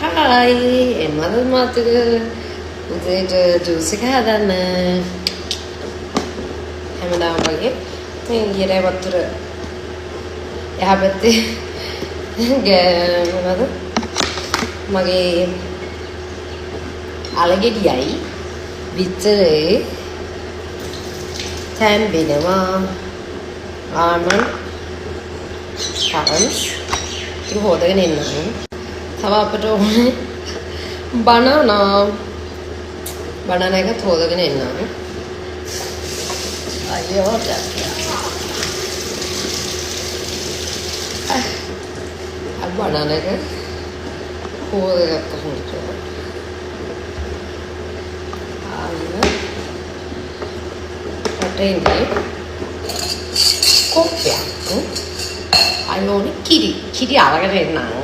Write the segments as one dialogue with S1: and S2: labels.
S1: Hi, mother mother. උදේට juice එක හදන්න හැමදාම වගේ මේ ඊයේ වතුර එහා පැත්තේ මොනවද මගේ අලගෙඩියයි විතරේ තැම්බෙනවා ආමන් කරන්ස් ඒක හොදගෙන ඉන්නවා තව අපිට ඕනේ බනනා එකත් හොදගෙන ඉන්නවා අයියෝ බනනා එක හොදගත්ත හොඳට රටේදී කොප්පයක් අයිෝනේ කිරි අරගෙන එන්නම්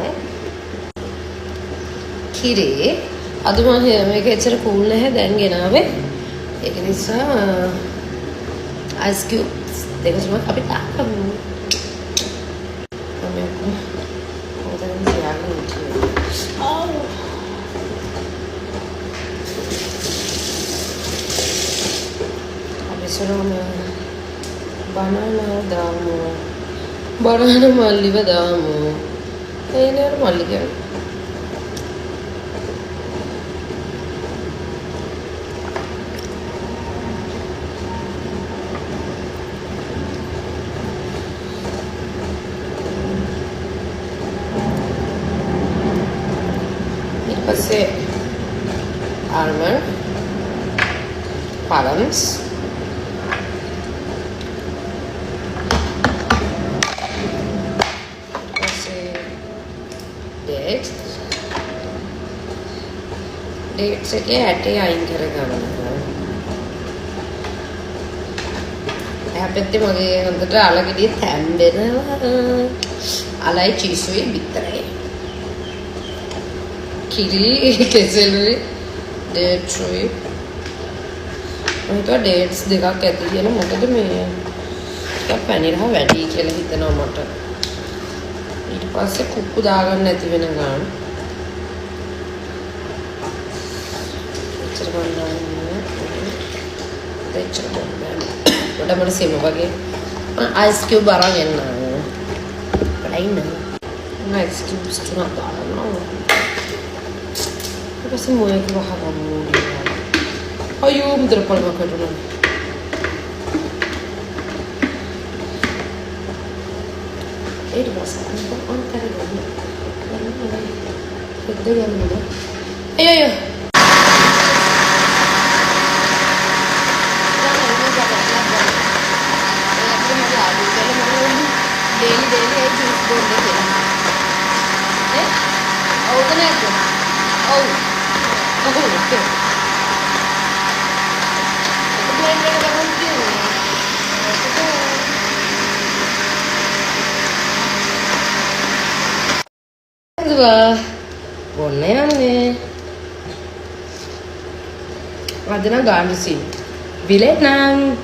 S1: කිරි අද මම මේක ඇත්තට කූල් නැහැ දැන් ගෙනාවේ ඒක නිසා අයිස් කියුබ්ස් දෙක තුනක් අපි තාක්කමු බනානා මල්ලිව දාමු එනේ මල්ලි කියන්නේ almond, palms, dates එකේ ඇටේ අයින් කරගන්න. එහා පැත්තේ මගේ හොඳට අලගෙඩිය තැම්බෙනවා. අලයි චීසුයි බිත්තරයි. කිරි කෙසෙලුයි ඩේට්ස්ුයි මම ඩේට්ස් දෙකක් ඇති කියන මොකද මේ ටිකක් පැණිරහ වැඩි කියලා හිතනවා මට ඊට පස්සේ කුක්කු දාගන්න නැති වෙන ගාන එච්චර ගන්න එච්චර ගන්න මට සෙම වගේ අයිස් කියුබ් අරන් එන්න බලන්න අයිස් කියුබ්ස් තුනක් දානවා Kasi mo yung kiwahaba mo. Ayaw, madara pala magkaroon. Eh, diba sa ano ba? Ano talaga mo? Ano ba? Pagdagan mo ba? Ay! Daily ay juice doon na sila. Eh? Oo, ito na ito. Oh! Okay. Blend na naman din. Diba? Bon na yan eh. Ada na garnish. Bilet nang.